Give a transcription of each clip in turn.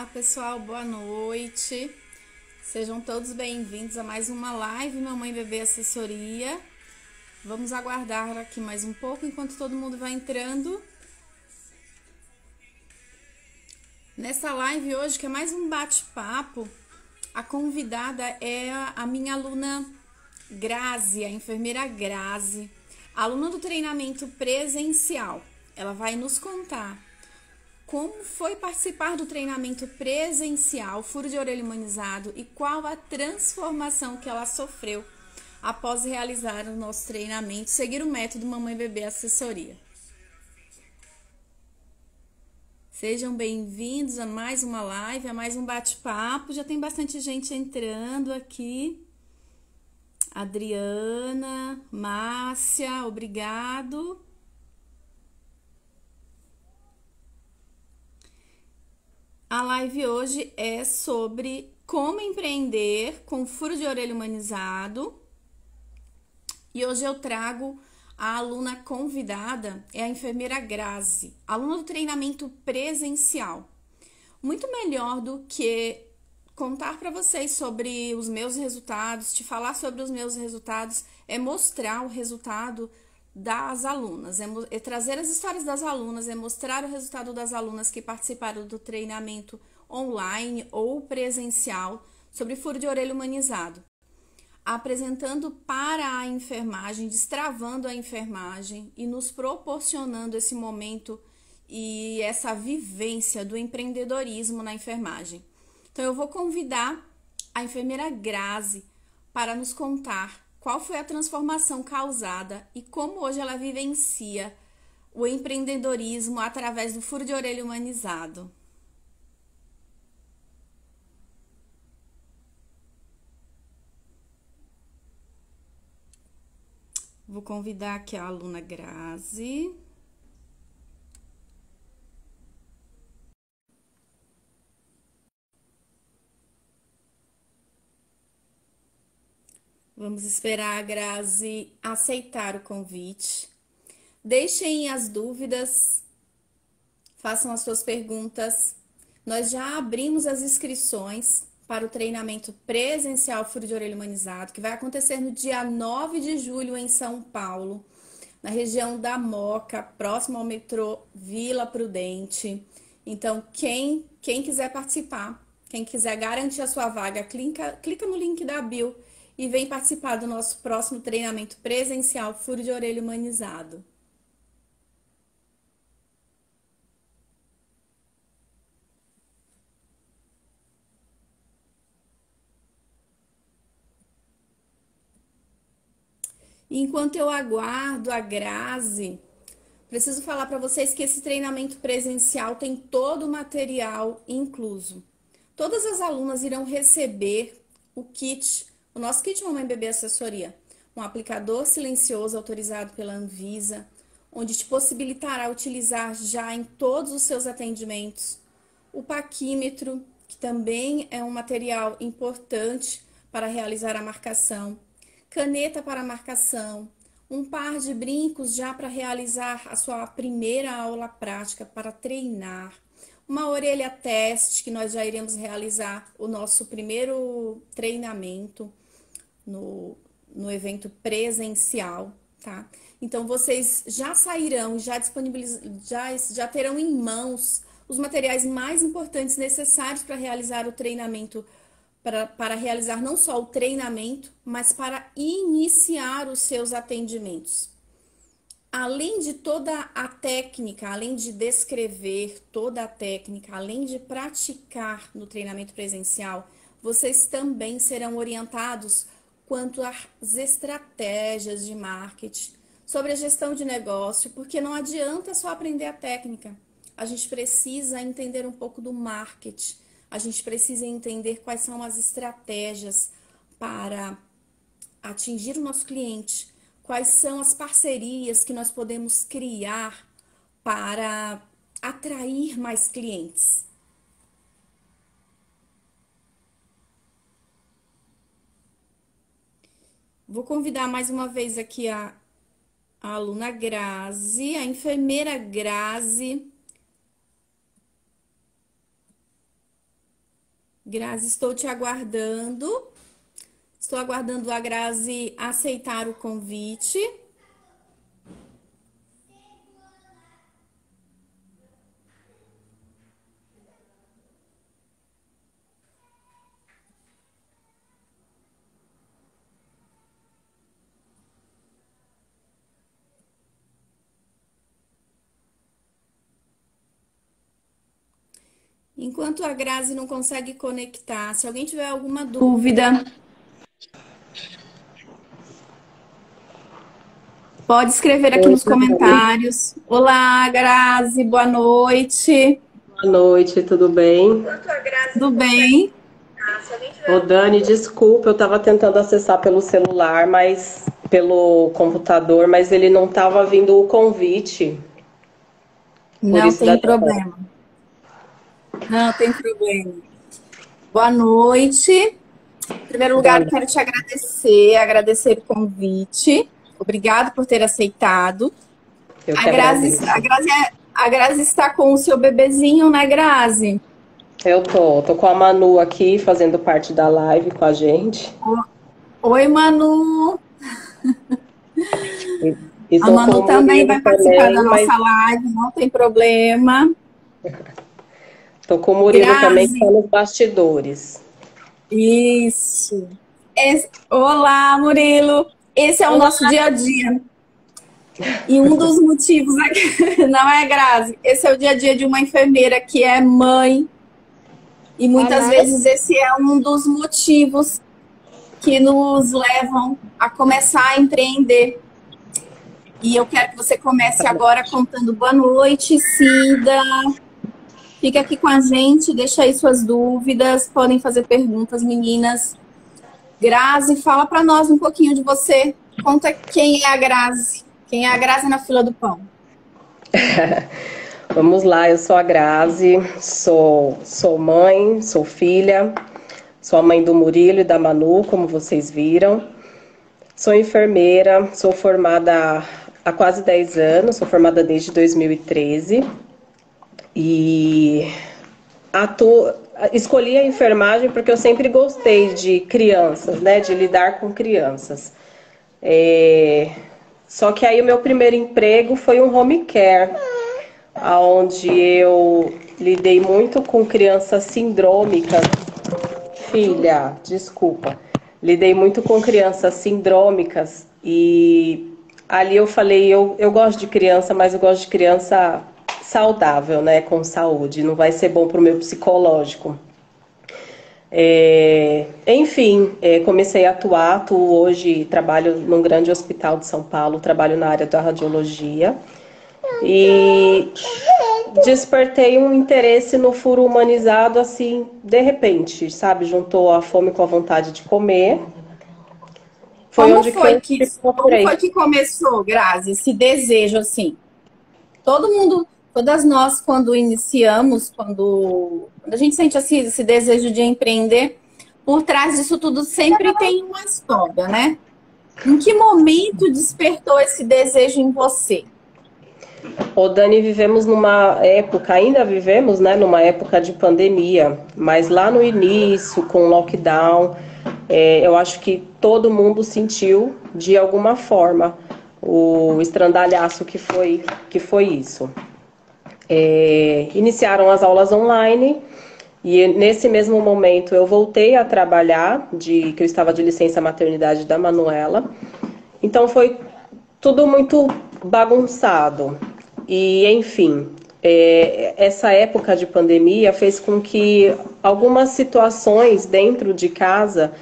pessoal, boa noite. Sejam todos bem-vindos a mais uma live Mamãe Bebê Assessoria. Vamos aguardar aqui mais um pouco enquanto todo mundo vai entrando. Nessa live hoje, que é mais um bate-papo, a convidada é a minha aluna Grazi, a enfermeira Grazi, aluna do treinamento presencial. Ela vai nos contar como foi participar do treinamento presencial, furo de orelha humanizado, e qual a transformação que ela sofreu após realizar o nosso treinamento, seguir o método Mamãe Bebê Assessoria. Sejam bem-vindos a mais uma live, a mais um bate-papo. Já tem bastante gente entrando aqui. Adriana, Márcia, obrigado. A live hoje é sobre como empreender com furo de orelha humanizado. E hoje eu trago a aluna convidada, é a enfermeira Grazi, aluna do treinamento presencial. Muito melhor do que contar para vocês sobre os meus resultados, te falar sobre os meus resultados, é mostrar o resultado das alunas, é trazer as histórias das alunas, é mostrar o resultado das alunas que participaram do treinamento online ou presencial sobre furo de orelha humanizado, apresentando para a enfermagem, destravando a enfermagem e nos proporcionando esse momento e essa vivência do empreendedorismo na enfermagem. Então eu vou convidar a enfermeira Grazi para nos contar qual foi a transformação causada e como hoje ela vivencia o empreendedorismo através do furo de orelha humanizado. Vou convidar aqui a aluna Grazi. Vamos esperar a Grazi aceitar o convite. Deixem as dúvidas, façam as suas perguntas. Nós já abrimos as inscrições para o treinamento presencial Furo de Orelha Humanizado, que vai acontecer no dia 9 de julho em São Paulo, na região da Moca, próximo ao metrô Vila Prudente. Então, quem quiser participar, quem quiser garantir a sua vaga, clica no link da bio e vem participar do nosso próximo treinamento presencial Furo de Orelha Humanizado. Enquanto eu aguardo a Grazi, preciso falar para vocês que esse treinamento presencial tem todo o material incluso. Todas as alunas irão receber o nosso kit Mamãe Bebê Assessoria, um aplicador silencioso autorizado pela Anvisa, onde te possibilitará utilizar já em todos os seus atendimentos, o paquímetro, que também é um material importante para realizar a marcação, caneta para marcação, um par de brincos já para realizar a sua primeira aula prática para treinar, uma orelha teste que nós já iremos realizar o nosso primeiro treinamento no evento presencial, tá? Então vocês já sairão, já terão em mãos os materiais mais importantes necessários para realizar o treinamento, para realizar não só o treinamento, mas para iniciar os seus atendimentos. Além de toda a técnica, além de descrever toda a técnica, além de praticar no treinamento presencial, vocês também serão orientados quanto às estratégias de marketing, sobre a gestão de negócio, porque não adianta só aprender a técnica. A gente precisa entender um pouco do marketing, a gente precisa entender quais são as estratégias para atingir o nosso cliente, quais são as parcerias que nós podemos criar para atrair mais clientes. Vou convidar mais uma vez aqui a aluna Grazi, a enfermeira Grazi, Grazi, estou te aguardando. Estou aguardando a Grazi aceitar o convite. Enquanto a Grazi não consegue conectar, se alguém tiver alguma dúvida, pode escrever aqui Oi, nos comentários. Olá, Grazi, boa noite. boa noite, tudo bem? Tudo bem? Ô Dani, desculpa, eu estava tentando acessar pelo celular, mas pelo computador, mas ele não estava vindo o convite. Por Não isso da tem demora. problema. Não tem problema. Boa noite. Em primeiro Boa lugar, eu noite. quero te agradecer o convite. Obrigado por ter aceitado. Eu A que Grazi, agradeço. a Grazi está com o seu bebezinho, né, Grazi? Eu tô com a Manu aqui fazendo parte da live com a gente. Oi, Manu. E, e A tô com Manu o também Murilo vai participar da também, mas nossa live, não tem problema. tô com o Murilo também que Grazi, está nos bastidores. isso. Olá, Murilo. Esse é o nosso dia a dia. E um dos motivos aqui, não é, Grazi? Esse é o dia a dia de uma enfermeira que é mãe. E muitas vezes esse é um dos motivos que nos levam a começar a empreender. E eu quero que você comece agora contando boa noite, Cida. Fica aqui com a gente, deixa aí suas dúvidas, podem fazer perguntas, meninas. Grazi, fala para nós um pouquinho de você. Conta quem é a Grazi. Quem é a Grazi na fila do pão? Vamos lá, eu sou a Grazi, sou mãe, sou filha, sou a mãe do Murilo e da Manu, como vocês viram. Sou enfermeira, sou formada há quase 10 anos, sou formada desde 2013 e escolhi a enfermagem porque eu sempre gostei de crianças, né, de lidar com crianças. É, Só que aí o meu primeiro emprego foi um home care, onde eu lidei muito com crianças sindrômicas. Filha, desculpa. Lidei muito com crianças sindrômicas e ali eu falei, eu gosto de criança, mas eu gosto de criança saudável, né, com saúde. Não vai ser bom para o meu psicológico. Enfim, comecei a atuar, atuo hoje, trabalho num grande hospital de São Paulo, trabalho na área da radiologia e despertei um interesse no furo humanizado assim, de repente, sabe? Juntou a fome com a vontade de comer. Foi Como onde que foi eu que, me como foi procurei. que começou, Grazi, esse desejo assim? Todo mundo, todas nós, quando iniciamos, quando a gente sente assim, esse desejo de empreender, por trás disso tudo sempre tem uma história, né? Em que momento despertou esse desejo em você? Ô Dani, vivemos numa época, ainda vivemos, né, numa época de pandemia, mas lá no início, com o lockdown, eu acho que todo mundo sentiu de alguma forma o estrandalhaço que foi isso. Iniciaram as aulas online e nesse mesmo momento eu voltei a trabalhar, que eu estava de licença maternidade da Manuela. Então foi tudo muito bagunçado. E, enfim, essa época de pandemia fez com que algumas situações dentro de casa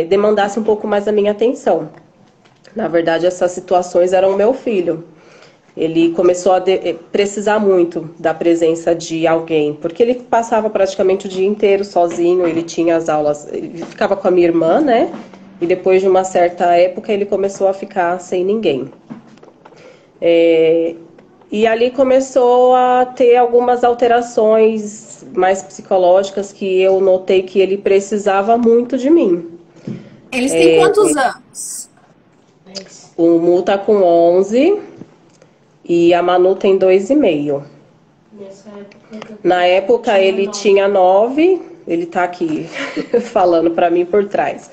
demandassem um pouco mais da minha atenção. Na verdade, essas situações eram o meu filho. Ele começou a precisar muito da presença de alguém, porque ele passava praticamente o dia inteiro sozinho, ele tinha as aulas, ele ficava com a minha irmã, né? E depois de uma certa época ele começou a ficar sem ninguém. E ali começou a ter algumas alterações mais psicológicas que eu notei que ele precisava muito de mim. Eles têm quantos anos? O Mu tá com 11 e a Manu tem 2,5. Na época ele tinha 9 ele tá aqui falando para mim por trás.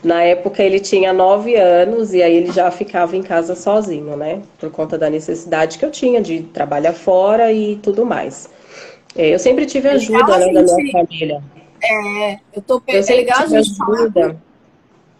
Na época ele tinha 9 anos e aí ele já ficava em casa sozinho, né? Por conta da necessidade que eu tinha de trabalhar fora e tudo mais. Eu sempre tive É legal ajuda, a né, da minha gente, família. Eu é sempre legal a tive gente falar ajuda.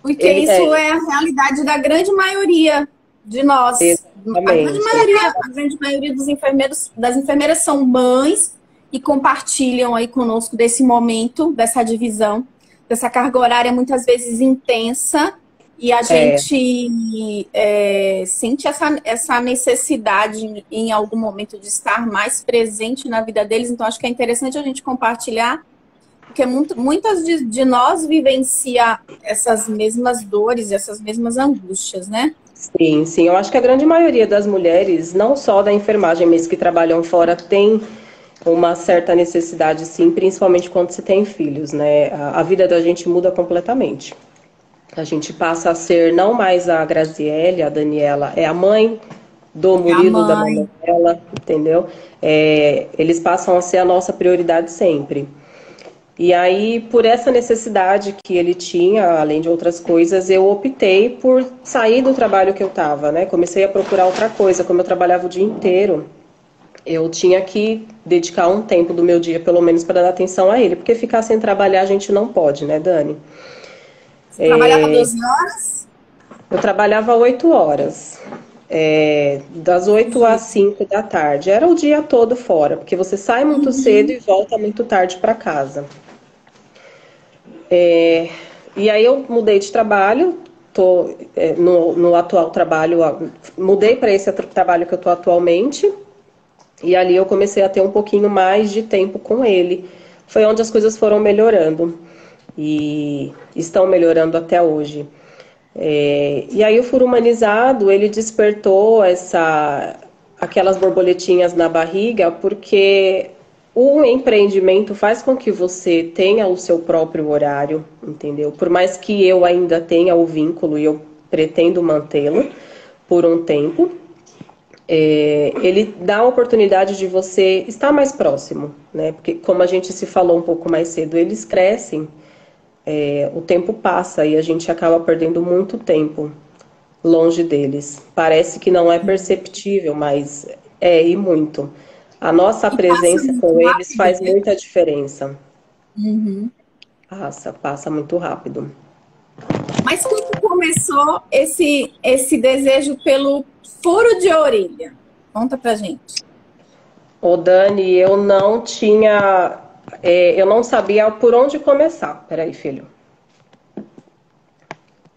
porque Ele, isso é a realidade da grande maioria de nós. exatamente. A grande maioria dos enfermeiros, das enfermeiras são mães e compartilham aí conosco desse momento, dessa divisão, dessa carga horária muitas vezes intensa, e a É, gente sente essa necessidade em algum momento de estar mais presente na vida deles, então acho que é interessante a gente compartilhar, porque muitas de nós vivencia essas mesmas dores, essas mesmas angústias, né? sim, sim. Eu acho que a grande maioria das mulheres, não só da enfermagem, mas que trabalham fora, tem uma certa necessidade, sim, principalmente quando se tem filhos, né? A vida da gente muda completamente. A gente passa a ser não mais a Graziele, a Daniela, é a mãe do É a Murilo, da mãe. Manuela, entendeu? Eles passam a ser a nossa prioridade sempre. E aí, por essa necessidade que ele tinha, além de outras coisas, eu optei por sair do trabalho que eu estava, né? Comecei a procurar outra coisa. Como eu trabalhava o dia inteiro, eu tinha que dedicar um tempo do meu dia, pelo menos, para dar atenção a ele, porque ficar sem trabalhar a gente não pode, né, Dani? Você trabalhava 12 horas? Eu trabalhava 8 horas, das 8 às Entendi. 5 da tarde. Era o dia todo fora, porque você sai muito cedo Uhum. e volta muito tarde para casa. E aí eu mudei de trabalho, tô no atual trabalho, mudei para esse trabalho que eu tô atualmente, e ali eu comecei a ter um pouquinho mais de tempo com ele. Foi onde as coisas foram melhorando e estão melhorando até hoje. E aí o furo humanizado, ele despertou aquelas borboletinhas na barriga, porque o empreendimento faz com que você tenha o seu próprio horário, entendeu? Por mais que eu ainda tenha o vínculo e eu pretendo mantê-lo por um tempo, ele dá a oportunidade de você estar mais próximo, né? Porque como a gente se falou um pouco mais cedo, eles crescem, o tempo passa e a gente acaba perdendo muito tempo longe deles. Parece que não é perceptível, mas e muito. A nossa E passa presença muito com eles rápido, faz né? muita diferença. Uhum. Passa muito rápido. Mas como começou esse desejo pelo furo de orelha? Conta pra gente. Ô Dani, eu não sabia por onde começar. Peraí, filho.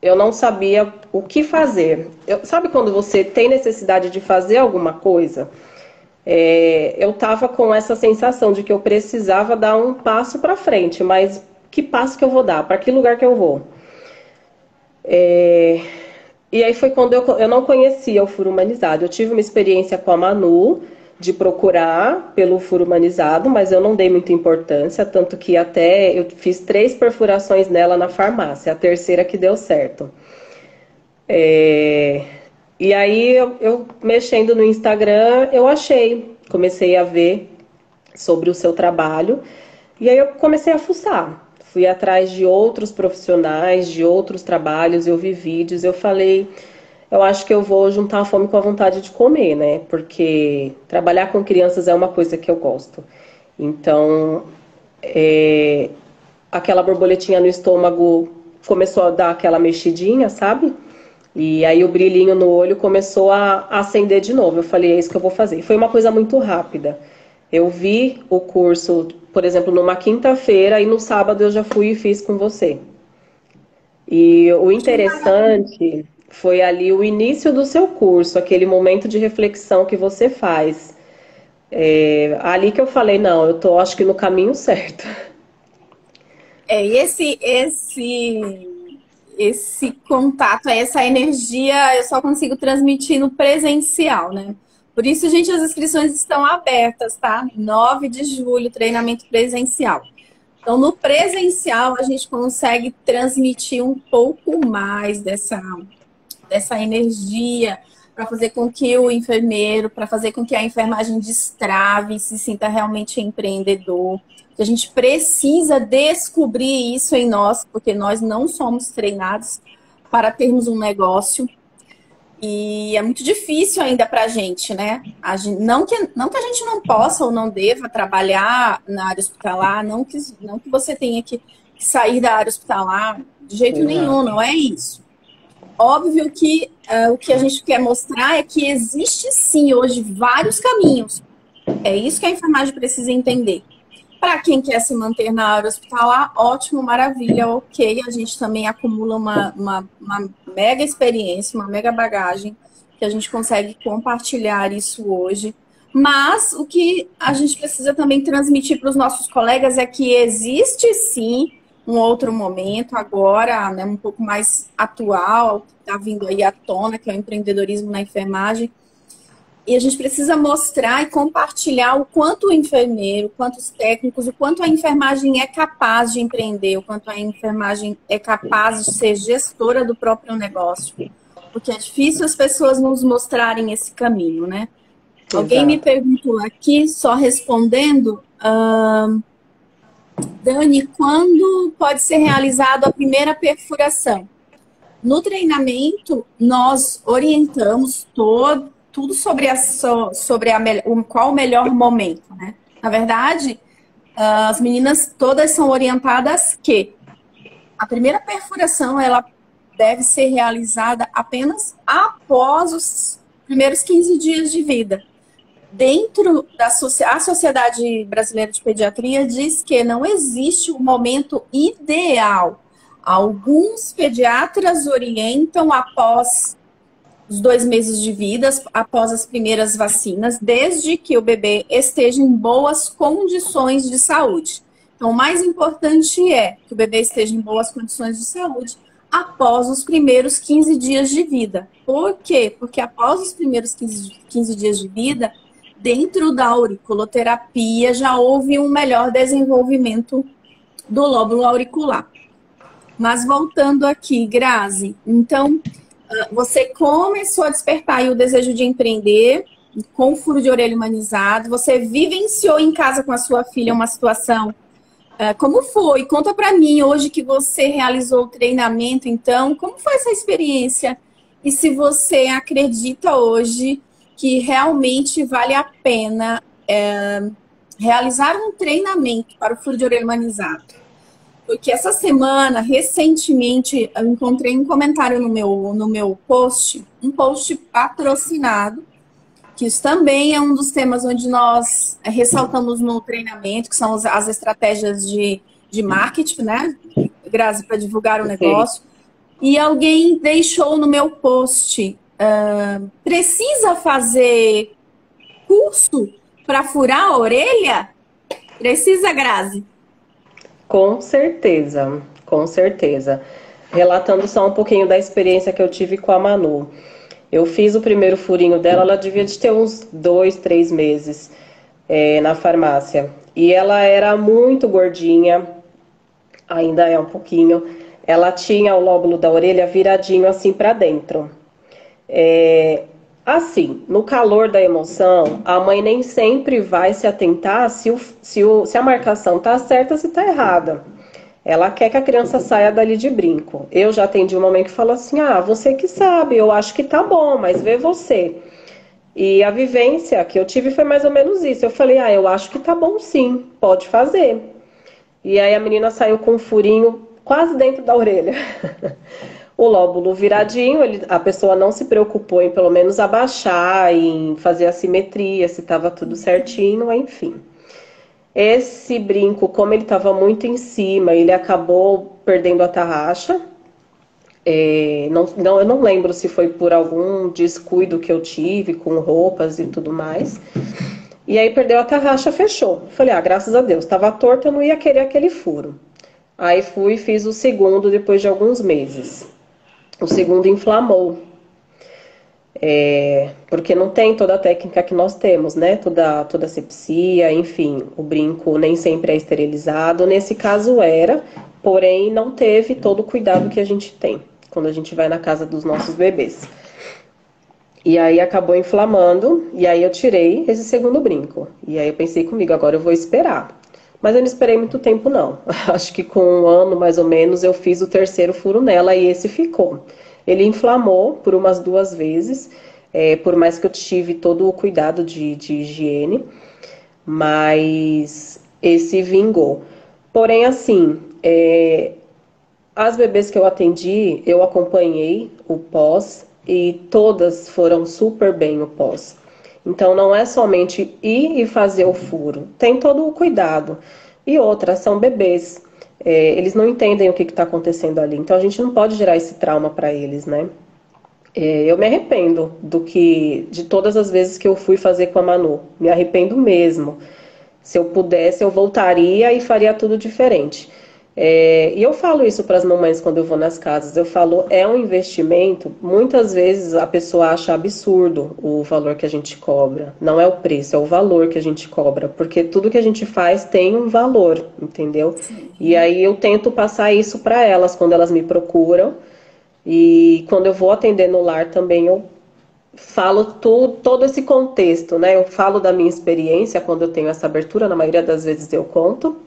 Eu não sabia o que fazer. Sabe quando você tem necessidade de fazer alguma coisa? Eu estava com essa sensação de que eu precisava dar um passo para frente, mas que passo que eu vou dar? Para que lugar que eu vou? E aí foi quando eu não conhecia o furo humanizado. Eu tive uma experiência com a Manu de procurar pelo furo humanizado, mas eu não dei muita importância, tanto que até eu fiz 3 perfurações nela na farmácia, a terceira que deu certo. E aí eu mexendo no Instagram, eu achei, comecei a ver sobre o seu trabalho. E aí eu comecei a fuçar. Fui atrás de outros profissionais, de outros trabalhos, eu vi vídeos, eu falei, eu acho que eu vou juntar a fome com a vontade de comer, né? Porque trabalhar com crianças é uma coisa que eu gosto. Então, aquela borboletinha no estômago começou a dar aquela mexidinha, sabe? E aí o brilhinho no olho começou a acender de novo. Eu falei, é isso que eu vou fazer. Foi uma coisa muito rápida. Eu vi o curso, por exemplo, numa quinta-feira e no sábado eu já fui e fiz com você. E o Que maravilha. interessante foi ali o início do seu curso, aquele momento de reflexão que você faz. Ali que eu falei, não, eu tô acho que no caminho certo. E esse contato, essa energia, eu só consigo transmitir no presencial, né? Por isso, gente, as inscrições estão abertas, tá? 9 de julho, treinamento presencial. Então, no presencial, a gente consegue transmitir um pouco mais dessa energia para fazer com que o enfermeiro, para fazer com que a enfermagem destrave, se sinta realmente empreendedor, que a gente precisa descobrir isso em nós, porque nós não somos treinados para termos um negócio. E é muito difícil ainda para a gente, né? Não que a gente não possa ou não deva trabalhar na área hospitalar, não que você tenha que sair da área hospitalar de jeito nenhum, não é isso. Óbvio que o que a gente quer mostrar é que existe sim hoje vários caminhos. É isso que a enfermagem precisa entender. Para quem quer se manter na área hospitalar, ótimo, maravilha, ok. A gente também acumula uma mega experiência, uma mega bagagem, que a gente consegue compartilhar isso hoje. Mas o que a gente precisa também transmitir para os nossos colegas é que existe sim um outro momento agora, né, um pouco mais atual, que está vindo aí à tona, que é o empreendedorismo na enfermagem. E a gente precisa mostrar e compartilhar o quanto o enfermeiro, quanto os técnicos, o quanto a enfermagem é capaz de empreender, o quanto a enfermagem é capaz de ser gestora do próprio negócio. Porque é difícil as pessoas nos mostrarem esse caminho, né? Exato. Alguém me perguntou aqui, só respondendo, Dani, quando pode ser realizada a primeira perfuração? No treinamento, nós orientamos tudo sobre qual o melhor momento, né? Na verdade, as meninas todas são orientadas que a primeira perfuração, ela deve ser realizada apenas após os primeiros 15 dias de vida. Dentro da a Sociedade Brasileira de Pediatria diz que não existe um momento ideal. Alguns pediatras orientam após os 2 meses de vida, após as primeiras vacinas, desde que o bebê esteja em boas condições de saúde. Então, o mais importante é que o bebê esteja em boas condições de saúde após os primeiros 15 dias de vida. Por quê? Porque após os primeiros 15 dias de vida, dentro da auriculoterapia já houve um melhor desenvolvimento do lóbulo auricular. Mas voltando aqui, Grazi, então você começou a despertar aí o desejo de empreender com furo de orelha humanizado, você vivenciou em casa com a sua filha uma situação, como foi? Conta para mim hoje que você realizou o treinamento, então, como foi essa experiência? E se você acredita hoje que realmente vale a pena realizar um treinamento para o furo de orelha humanizado? Porque essa semana, recentemente, eu encontrei um comentário no meu post, um post patrocinado, que isso também é um dos temas onde nós ressaltamos no treinamento, que são as estratégias de marketing, né, Grazi, para divulgar o negócio. E alguém deixou no meu post, precisa fazer curso para furar a orelha? Precisa, Grazi? Com certeza, com certeza. Relatando só um pouquinho da experiência que eu tive com a Manu. Eu fiz o primeiro furinho dela, ela devia de ter uns 2, 3 meses na farmácia. E ela era muito gordinha, ainda é um pouquinho. Ela tinha o lóbulo da orelha viradinho assim para dentro. Assim, no calor da emoção, a mãe nem sempre vai se atentar se a marcação tá certa, se tá errada. Ela quer que a criança saia dali de brinco. Eu já atendi uma mãe que falou assim, você que sabe, eu acho que tá bom, mas vê você. E a vivência que eu tive foi mais ou menos isso. Eu falei, eu acho que tá bom sim, pode fazer. E aí a menina saiu com um furinho quase dentro da orelha. O lóbulo viradinho, a pessoa não se preocupou em pelo menos abaixar, em fazer a simetria, se estava tudo certinho, enfim. Esse brinco, como ele estava muito em cima, ele acabou perdendo a tarraxa. Eu não lembro se foi por algum descuido que eu tive com roupas e tudo mais. E aí perdeu a tarraxa, fechou. Falei, graças a Deus, estava torto, eu não ia querer aquele furo. Aí fui e fiz o segundo depois de alguns meses. O segundo inflamou, porque não tem toda a técnica que nós temos, né? Toda a asepsia, enfim, o brinco nem sempre é esterilizado. Nesse caso era, porém não teve todo o cuidado que a gente tem quando a gente vai na casa dos nossos bebês. E aí acabou inflamando, e aí eu tirei esse segundo brinco. E aí eu pensei comigo, agora eu vou esperar. Mas eu não esperei muito tempo, não. Acho que com um ano, mais ou menos, eu fiz o terceiro furo nela e esse ficou. Ele inflamou por umas 2 vezes, por mais que eu tive todo o cuidado de higiene, mas esse vingou. Porém, assim, as bebês que eu atendi, eu acompanhei o pós e todas foram super bem o pós. Então não é somente ir e fazer o furo, tem todo o cuidado. E outras são bebês, eles não entendem o que está acontecendo ali, então a gente não pode gerar esse trauma para eles, né? Eu me arrependo de todas as vezes que eu fui fazer com a Manu, me arrependo mesmo. Se eu pudesse, eu voltaria e faria tudo diferente. E eu falo isso para as mamães quando eu vou nas casas. Eu falo, é um investimento. Muitas vezes a pessoa acha absurdo o valor que a gente cobra. Não é o preço, é o valor que a gente cobra. Porque tudo que a gente faz tem um valor, entendeu? Sim. E aí eu tento passar isso para elas quando elas me procuram. E quando eu vou atender no lar também eu falo todo esse contexto, né? Eu falo da minha experiência quando eu tenho essa abertura, na maioria das vezes eu conto.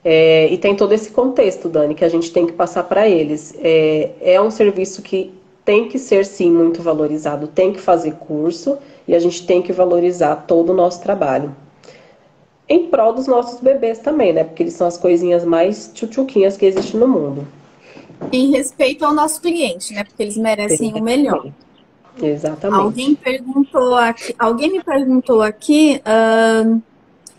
E tem todo esse contexto, Dani, que a gente tem que passar para eles. É um serviço que tem que ser, sim, muito valorizado, tem que fazer curso e a gente tem que valorizar todo o nosso trabalho. Em prol dos nossos bebês também, né? Porque eles são as coisinhas mais tchutchuquinhas que existem no mundo. Em respeito ao nosso cliente, né? Porque eles merecem o melhor. Exatamente. Alguém me perguntou aqui,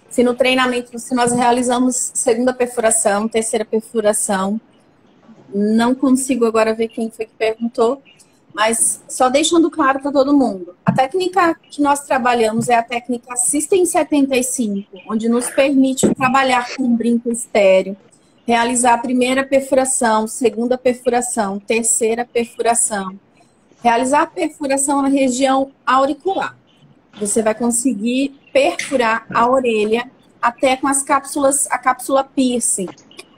se no treinamento, se nós realizamos segunda perfuração, terceira perfuração. Não consigo agora ver quem foi que perguntou, mas só deixando claro para todo mundo. A técnica que nós trabalhamos é a técnica System 75, onde nos permite trabalhar com um brinco estéreo, realizar a primeira perfuração, segunda perfuração, terceira perfuração, realizar a perfuração na região auricular. Você vai conseguir perfurar a orelha até com as cápsulas, a cápsula piercing.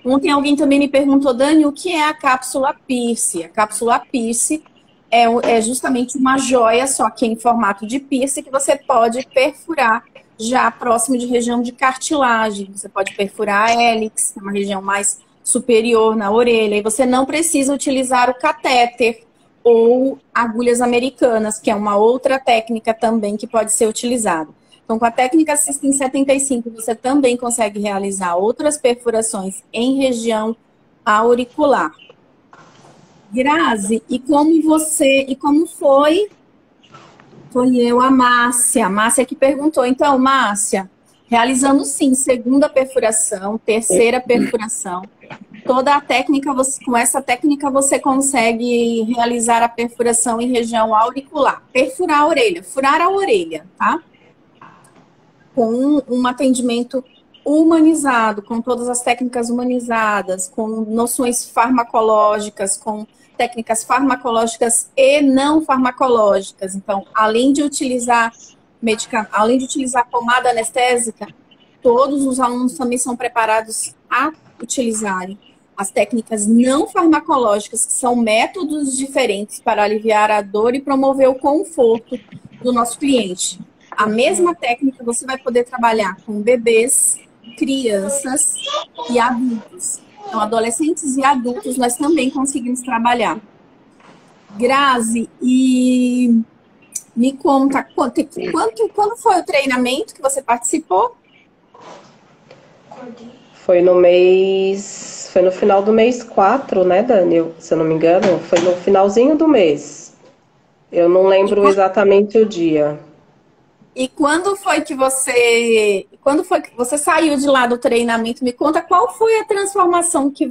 Ontem alguém também me perguntou, Dani, o que é a cápsula piercing? A cápsula piercing é justamente uma joia, só que em formato de piercing, que você pode perfurar já próximo de região de cartilagem. Você pode perfurar a hélix, que é uma região mais superior na orelha, e você não precisa utilizar o catéter ou agulhas americanas, que é uma outra técnica também que pode ser utilizada. Então, com a técnica System 75, você também consegue realizar outras perfurações em região auricular. Grazi, e como foi? Foi eu, a Márcia que perguntou. Então, Márcia, realizando sim, segunda perfuração, terceira perfuração. Toda a técnica, com essa técnica você consegue realizar a perfuração em região auricular. Perfurar a orelha, furar a orelha, tá? Com um atendimento humanizado, com todas as técnicas humanizadas, com noções farmacológicas, com técnicas farmacológicas e não farmacológicas. Então, além de utilizar pomada anestésica, todos os alunos também são preparados a utilizarem as técnicas não farmacológicas, que são métodos diferentes para aliviar a dor e promover o conforto do nosso cliente. A mesma técnica você vai poder trabalhar com bebês, crianças e adultos. Então, adolescentes e adultos nós também conseguimos trabalhar. Grazi, e me conta, quando foi o treinamento que você participou? Foi no final do mês 4, né, Dani? Se eu não me engano, foi no finalzinho do mês. Eu não lembro exatamente o dia. E quando foi que você saiu de lá do treinamento? Me conta qual foi a transformação que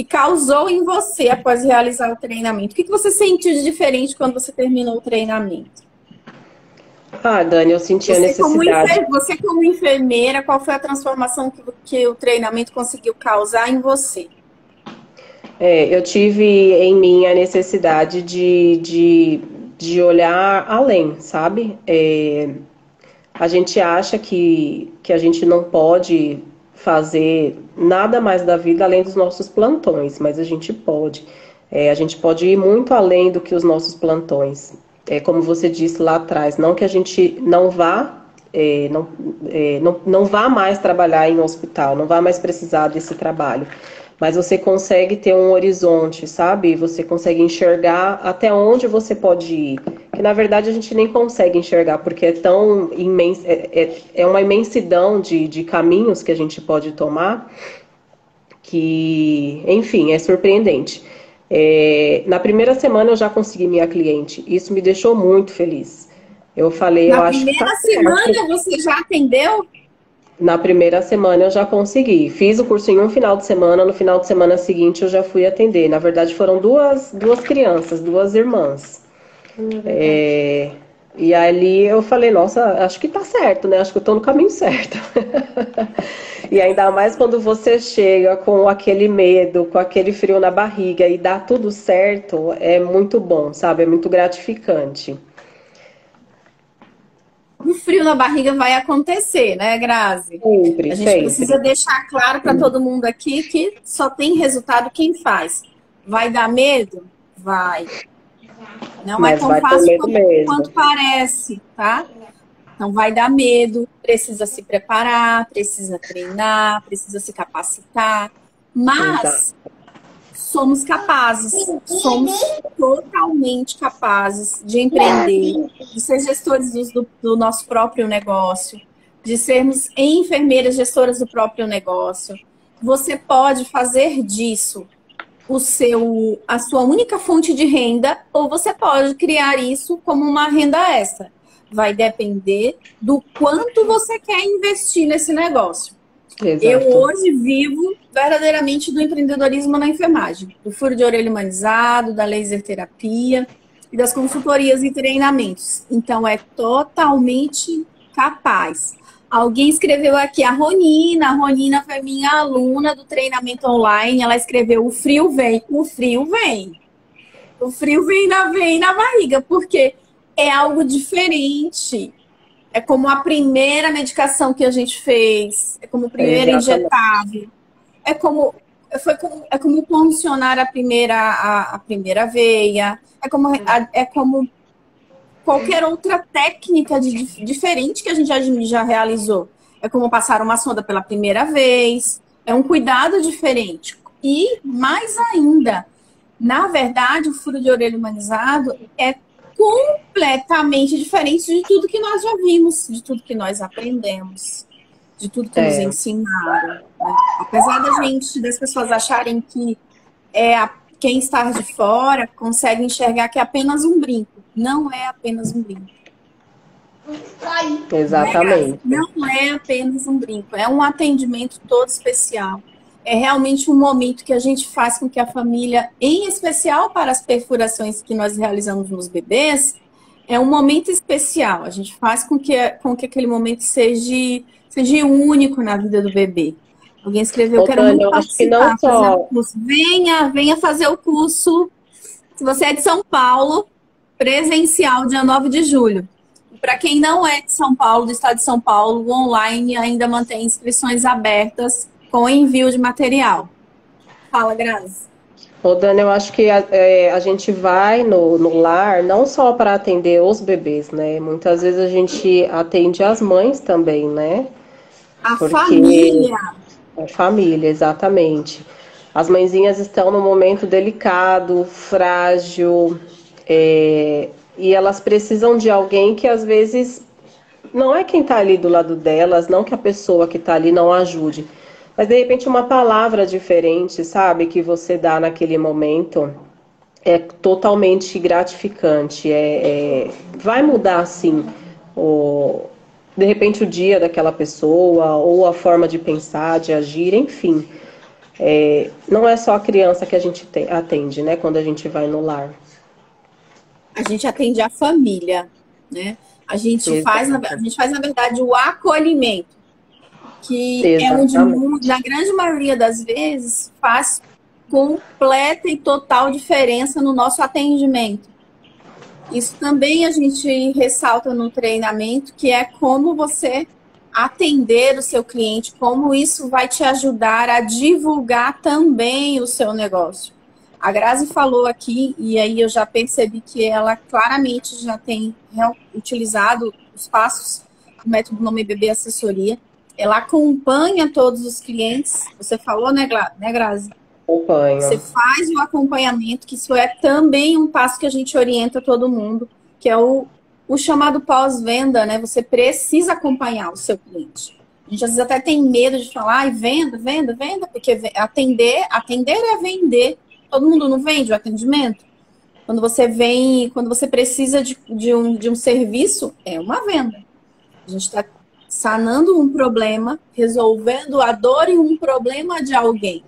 causou em você após realizar o treinamento. O que você sentiu de diferente quando você terminou o treinamento? Ah, Dani, eu senti a necessidade. Você como enfermeira, qual foi a transformação que o treinamento conseguiu causar em você? Eu tive em mim a necessidade de olhar além, sabe? A gente acha que a gente não pode fazer nada mais da vida além dos nossos plantões, mas a gente pode. A gente pode ir muito além do que os nossos plantões. Como você disse lá atrás, não que a gente não vá não vá mais trabalhar em um hospital, não vá mais precisar desse trabalho. Mas você consegue ter um horizonte, sabe? Você consegue enxergar até onde você pode ir. Que na verdade a gente nem consegue enxergar, porque é tão imenso, é uma imensidão de caminhos que a gente pode tomar, que, enfim, é surpreendente. Na primeira semana eu já consegui minha cliente. Isso me deixou muito feliz. Eu falei, eu Na acho que tá primeira certo. semana você já atendeu? Na primeira semana eu já consegui. Fiz o curso em um final de semana, no final de semana seguinte eu já fui atender. Na verdade foram duas crianças, duas irmãs. É, E ali eu falei, nossa, acho que tá certo, né? Acho que eu tô no caminho certo. E ainda mais quando você chega com aquele medo, com aquele frio na barriga e dá tudo certo, é muito bom, sabe? É muito gratificante. O frio na barriga vai acontecer, né, Grazi? Sempre, A gente precisa sempre. deixar claro para todo mundo aqui que só tem resultado quem faz. Vai dar medo? Vai. Não é Mas tão vai ter fácil medo mesmo. quanto parece, tá? Então vai dar medo, precisa se preparar, precisa treinar, precisa se capacitar, Exato. mas somos totalmente capazes de empreender, de ser gestores do nosso próprio negócio, de sermos enfermeiras gestoras do próprio negócio. Você pode fazer disso a sua única fonte de renda, ou você pode criar isso como uma renda extra. Vai depender do quanto você quer investir nesse negócio. Eu Exato. hoje vivo verdadeiramente do empreendedorismo na enfermagem, do furo de orelha humanizado, da laser terapia e das consultorias e treinamentos. Então, é totalmente capaz. Alguém escreveu aqui, a Ronina foi minha aluna do treinamento online, ela escreveu, o frio vem, o frio vem. O frio vem na barriga, porque é algo diferente. É como a primeira medicação que a gente fez, é como o primeiro Exatamente. injetável, é como é como funcionar a primeira veia, é como qualquer outra técnica diferente que a gente já realizou. É como passar uma sonda pela primeira vez, é um cuidado diferente. E mais ainda, na verdade, o furo de orelha humanizado é completamente diferente de tudo que nós já vimos, de tudo que nós aprendemos, de tudo que nos É, ensinaram. Né? Apesar das pessoas acharem que quem está de fora consegue enxergar que é apenas um brinco. Não é apenas um brinco. Né, Grazi? exatamente. Não é apenas um brinco, é um atendimento todo especial. É realmente um momento que a gente faz com que a família, em especial para as perfurações que nós realizamos nos bebês, é um momento especial. A gente faz com que aquele momento seja único na vida do bebê. Alguém escreveu, Ô, quero Tânia, muito eu acho que não participar, fazer o só. curso. Venha fazer o curso. Se você é de São Paulo, presencial, dia 9 de julho. Para quem não é de São Paulo, do estado de São Paulo, o online ainda mantém inscrições abertas com envio de material. Fala, Grazi. Ô, Dani, eu acho que a gente vai no lar não só para atender os bebês, né? Muitas vezes a gente atende as mães também, né? A Porque família. a família, exatamente. As mãezinhas estão num momento delicado, frágil, e elas precisam de alguém que às vezes não é quem está ali do lado delas, não que a pessoa que está ali não ajude, mas de repente uma palavra diferente, sabe, que você dá naquele momento é totalmente gratificante. Vai mudar assim o, de repente o dia daquela pessoa ou a forma de pensar, de agir, enfim. Não é só a criança que a gente atende, né, quando a gente vai no lar. A gente atende a família, né? A Exato. gente faz, na verdade, o acolhimento, que é onde, Exatamente. na grande maioria das vezes, faz completa e total diferença no nosso atendimento. Isso também a gente ressalta no treinamento, que é como você atender o seu cliente, como isso vai te ajudar a divulgar também o seu negócio. A Grazi falou aqui, e aí eu já percebi que ela claramente já tem utilizado os passos o método Mamãe e Bebê Assessoria. Ela acompanha todos os clientes. Você falou, né, Grazi? Você Acompanho. faz o acompanhamento, que isso é também um passo que a gente orienta todo mundo, que é o chamado pós-venda, né? Você precisa acompanhar o seu cliente. A gente às vezes até tem medo de falar, ai, venda, venda, venda, porque atender é vender. Todo mundo não vende o atendimento. Quando você vem, quando você precisa de um serviço, é uma venda. A gente está sanando um problema, resolvendo a dor e um problema de alguém.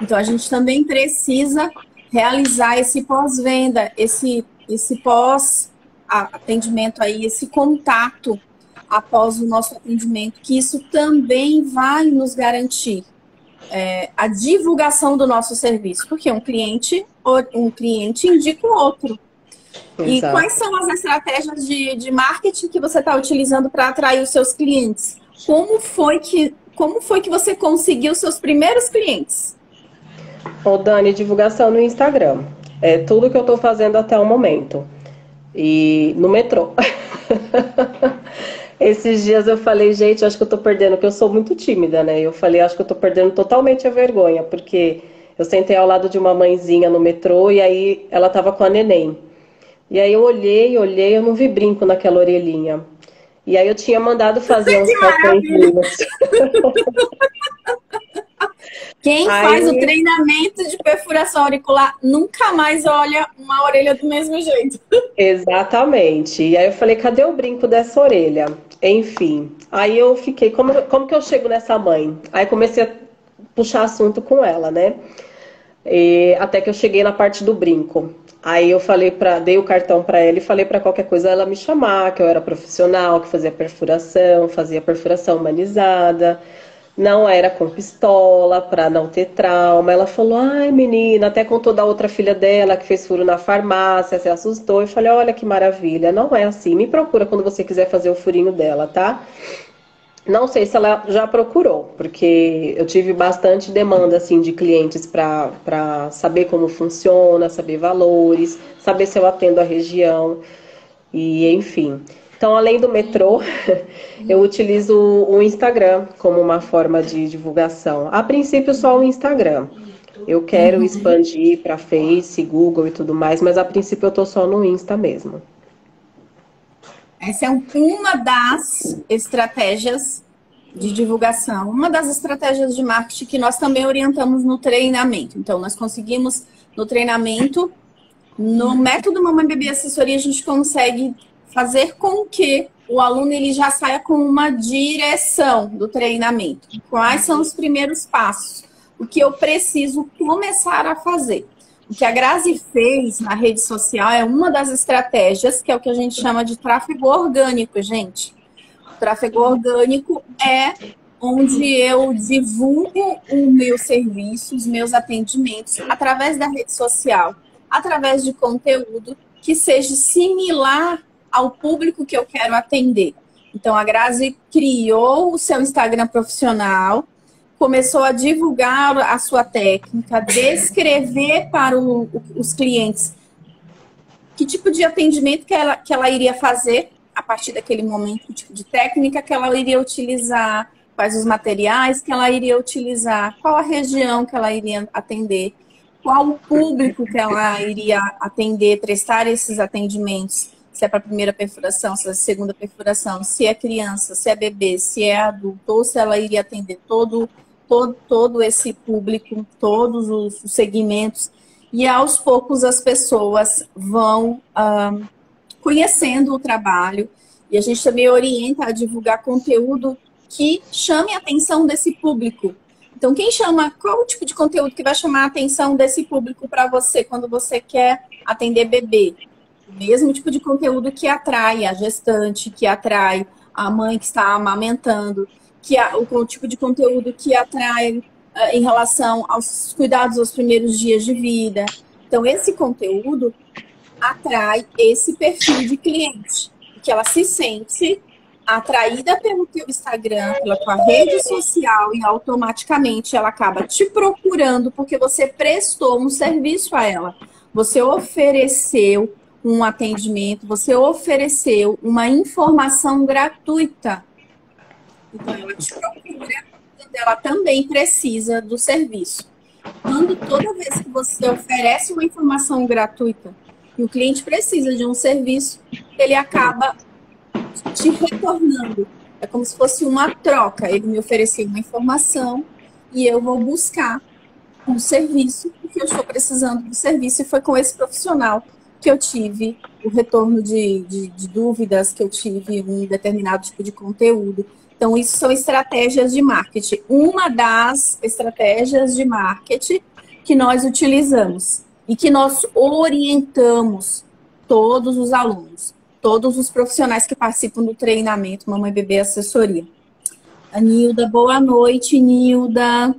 Então, a gente também precisa realizar esse pós-venda, esse pós-atendimento aí, esse contato após o nosso atendimento, que isso também vai nos garantir a divulgação do nosso serviço, porque um cliente indica o outro. E Exato. quais são as estratégias de marketing que você está utilizando para atrair os seus clientes? Como foi que você conseguiu seus primeiros clientes? Ô, Dani, divulgação no Instagram. É tudo que eu tô fazendo até o momento. E no metrô. Esses dias eu falei, gente, acho que eu tô perdendo, porque eu sou muito tímida, né? Eu falei, acho que eu tô perdendo totalmente a vergonha, porque eu sentei ao lado de uma mãezinha no metrô e aí ela tava com a neném. E aí eu olhei, eu não vi brinco naquela orelhinha. E aí eu tinha mandado fazer uns Que maravilha! cartõezinhos. Quem faz o Aí, treinamento de perfuração auricular nunca mais olha uma orelha do mesmo jeito. exatamente. E aí eu falei, cadê o brinco dessa orelha? Enfim. Aí eu fiquei, como que eu chego nessa mãe? Aí comecei a puxar assunto com ela, né? E até que eu cheguei na parte do brinco. Aí eu dei o cartão para ela e falei para qualquer coisa ela me chamar, que eu era profissional, que fazia perfuração humanizada, não era com pistola, para não ter trauma. Ela falou, ai menina, até contou da outra filha dela que fez furo na farmácia, se assustou. Eu falei, olha que maravilha, não é assim, me procura quando você quiser fazer o furinho dela, tá? Não sei se ela já procurou, porque eu tive bastante demanda assim de clientes para saber como funciona, saber valores, saber se eu atendo a região e enfim. Então, além do metrô, eu utilizo o Instagram como uma forma de divulgação. A princípio, só o Instagram. Eu quero expandir para Face, Google e tudo mais, mas a princípio eu tô só no Insta mesmo. Essa é uma das estratégias de divulgação, uma das estratégias de marketing que nós também orientamos no treinamento. Então, nós conseguimos no treinamento, no método Mamãe Bebê Assessoria, a gente consegue fazer com que o aluno ele já saia com uma direção do treinamento. Quais são os primeiros passos? O que eu preciso começar a fazer? O que a Grazi fez na rede social é uma das estratégias, que é o que a gente chama de tráfego orgânico, gente. O tráfego orgânico é onde eu divulgo o meu serviço, os meus atendimentos, através da rede social, através de conteúdo que seja similar ao público que eu quero atender. Então, a Grazi criou o seu Instagram profissional, começou a divulgar a sua técnica, descrever para os clientes que tipo de atendimento que ela iria fazer a partir daquele momento, que tipo de técnica que ela iria utilizar, quais os materiais que ela iria utilizar, qual a região que ela iria atender, qual o público que ela iria atender, prestar esses atendimentos, se é para a primeira perfuração, se é a segunda perfuração, se é criança, se é bebê, se é adulto, ou se ela iria atender todo esse público, todos os segmentos, e aos poucos as pessoas vão conhecendo o trabalho, e a gente também orienta a divulgar conteúdo que chame a atenção desse público. Então, qual o tipo de conteúdo que vai chamar a atenção desse público para você quando você quer atender bebê? O mesmo tipo de conteúdo que atrai a gestante, que atrai a mãe que está amamentando, o tipo de conteúdo que atrai em relação aos cuidados aos primeiros dias de vida. Então, esse conteúdo atrai esse perfil de cliente, que ela se sente atraída pelo teu Instagram, pela tua rede social e automaticamente ela acaba te procurando porque você prestou um serviço a ela. Você ofereceu um atendimento, você ofereceu uma informação gratuita Então, ela te procura quando ela também precisa do serviço. Quando toda vez que você oferece uma informação gratuita e o cliente precisa de um serviço, ele acaba te retornando. É como se fosse uma troca. Ele me ofereceu uma informação e eu vou buscar um serviço, porque eu estou precisando do serviço, e foi com esse profissional que eu tive o retorno de dúvidas, que eu tive um determinado tipo de conteúdo. Então, isso são estratégias de marketing. Uma das estratégias de marketing que nós utilizamos e que nós orientamos todos os alunos, todos os profissionais que participam do treinamento Mamãe Bebê Assessoria. A Nilda, boa noite, Nilda.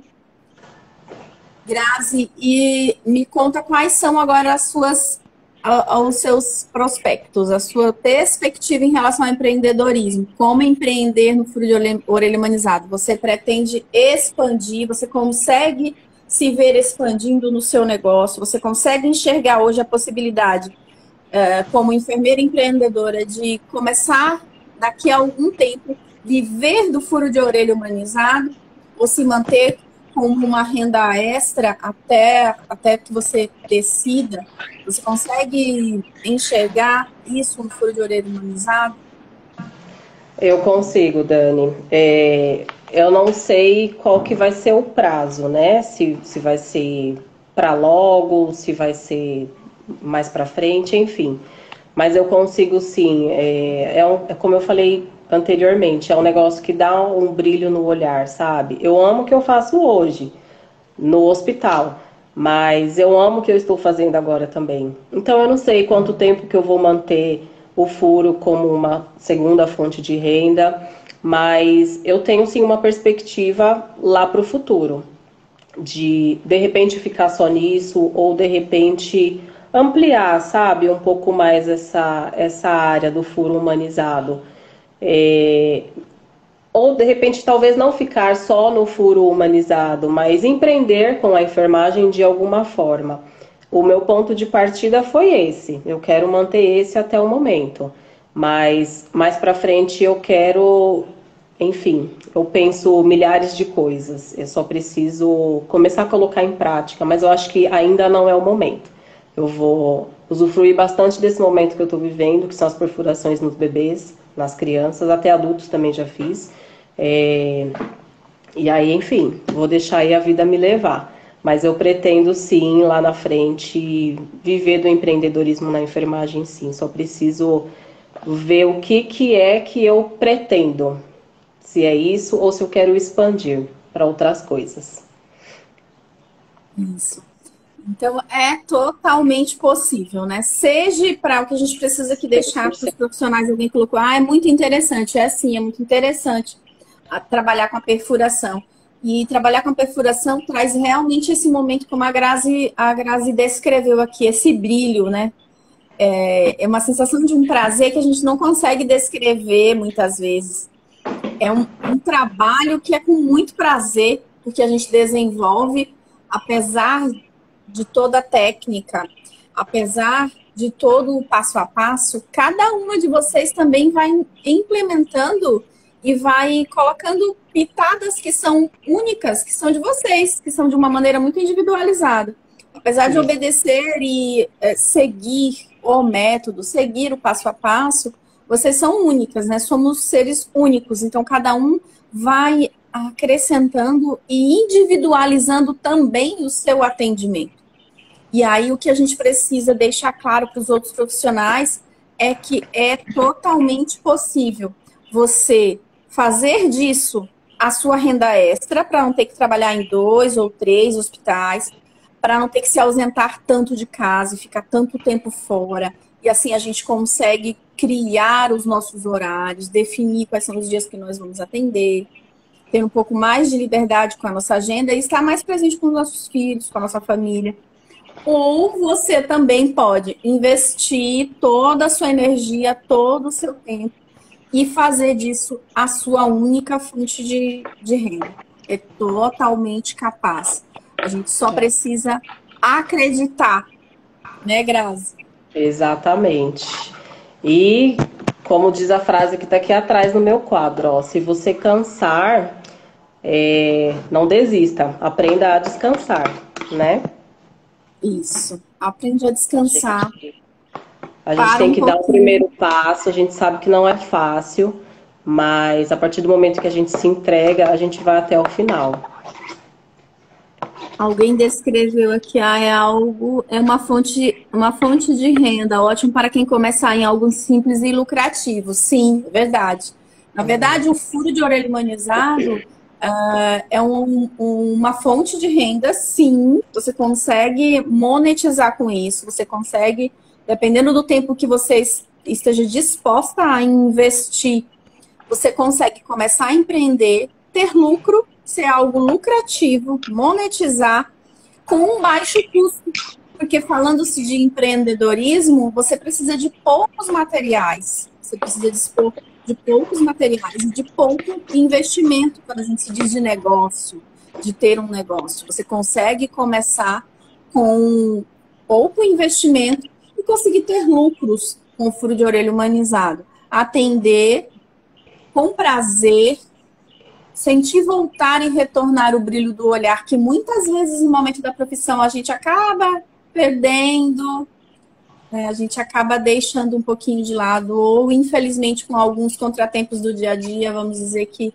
Grazi, e me conta quais são agora os seus prospectos, a sua perspectiva em relação ao empreendedorismo. Como empreender no furo de orelha humanizado? Você pretende expandir? Você consegue se ver expandindo no seu negócio? Você consegue enxergar hoje a possibilidade, como enfermeira empreendedora, de começar daqui a algum tempo viver do furo de orelha humanizado ou se manter como uma renda extra até que você decida? Você consegue enxergar isso no furo de orelha humanizado? Eu consigo, Dani. Eu não sei qual que vai ser o prazo, né? Se vai ser para logo, se vai ser mais para frente, enfim. Mas eu consigo sim. Como eu falei anteriormente, é um negócio que dá um brilho no olhar, sabe? Eu amo o que eu faço hoje no hospital, mas eu amo o que eu estou fazendo agora também. Então eu não sei quanto tempo que eu vou manter o furo como uma segunda fonte de renda, mas eu tenho sim uma perspectiva lá para o futuro, de repente ficar só nisso, ou de repente ampliar, sabe, um pouco mais essa área do furo humanizado. Ou de repente talvez não ficar só no furo humanizado, mas empreender com a enfermagem de alguma forma. O meu ponto de partida foi esse. Eu quero manter esse até o momento. Mas mais para frente eu quero, enfim, eu penso milhares de coisas. Eu só preciso começar a colocar em prática, mas eu acho que ainda não é o momento. Eu vou usufruir bastante desse momento que eu estou vivendo, que são as perfurações nos bebês, nas crianças, até adultos também já fiz. E aí, enfim, vou deixar aí a vida me levar. Mas eu pretendo sim, lá na frente, viver do empreendedorismo na enfermagem, sim. Só preciso ver o que é que eu pretendo. Se é isso ou se eu quero expandir para outras coisas. Isso. Então, é totalmente possível, né? Seja para o que a gente precisa aqui deixar para os profissionais, alguém colocou, é muito interessante, é muito interessante trabalhar com a perfuração. E trabalhar com a perfuração traz realmente esse momento, como a Grazi descreveu aqui, esse brilho, né? É uma sensação de um prazer que a gente não consegue descrever muitas vezes. É um trabalho que é com muito prazer, porque a gente desenvolve, apesar de toda a técnica, apesar de todo o passo a passo, cada uma de vocês também vai implementando e vai colocando pitadas que são únicas, que são de vocês, que são de uma maneira muito individualizada. Apesar de obedecer e seguir o método, seguir o passo a passo, vocês são únicas, né? Somos seres únicos, então cada um vai acrescentando e individualizando também o seu atendimento. E aí o que a gente precisa deixar claro para os outros profissionais é que é totalmente possível você fazer disso a sua renda extra, para não ter que trabalhar em 2 ou 3 hospitais, para não ter que se ausentar tanto de casa e ficar tanto tempo fora. E assim a gente consegue criar os nossos horários, definir quais são os dias que nós vamos atender, ter um pouco mais de liberdade com a nossa agenda e estar mais presente com os nossos filhos, com a nossa família. Ou você também pode investir toda a sua energia, todo o seu tempo e fazer disso a sua única fonte de renda. É totalmente capaz. A gente só precisa acreditar, né, Grazi? Exatamente. E Como diz a frase que está aqui atrás no meu quadro, ó, se você cansar, não desista, aprenda a descansar, né? Isso. Aprende a descansar. A gente Para tem um que dar o pouquinho. primeiro passo, a gente sabe que não é fácil, mas a partir do momento que a gente se entrega, a gente vai até o final. Alguém descreveu aqui, é uma fonte de renda, ótimo para quem começar em algo simples e lucrativo. Sim, é verdade. Na verdade, o furo de orelha humanizado é uma fonte de renda, sim. Você consegue monetizar com isso, você consegue, dependendo do tempo que você esteja disposta a investir, você consegue começar a empreender, ter lucro, ser algo lucrativo, monetizar com um baixo custo. Porque falando-se de empreendedorismo, você precisa de poucos materiais. Você precisa dispor de poucos materiais e de pouco investimento, quando a gente se diz de negócio, de ter um negócio. Você consegue começar com pouco investimento e conseguir ter lucros com o furo de orelha humanizado. Atender com prazer, sentir voltar e retornar o brilho do olhar, que muitas vezes no momento da profissão a gente acaba perdendo, né? A gente acaba deixando um pouquinho de lado, ou infelizmente com alguns contratempos do dia a dia, vamos dizer que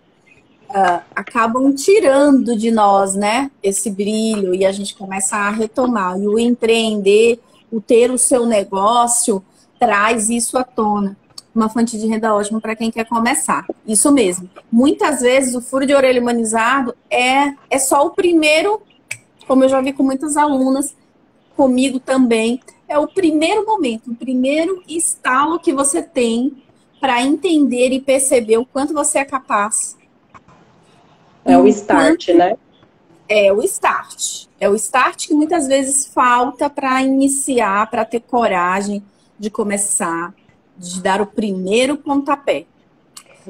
acabam tirando de nós, né, esse brilho, e a gente começa a retomar. E o empreender, o ter o seu negócio, traz isso à tona. Uma fonte de renda ótima para quem quer começar. Isso mesmo. Muitas vezes o furo de orelha humanizado é só o primeiro, como eu já vi com muitas alunas, comigo também, é o primeiro momento, o primeiro estalo que você tem para entender e perceber o quanto você é capaz. É o start, né? É o start. É o start que muitas vezes falta para iniciar, para ter coragem de começar, de dar o primeiro pontapé.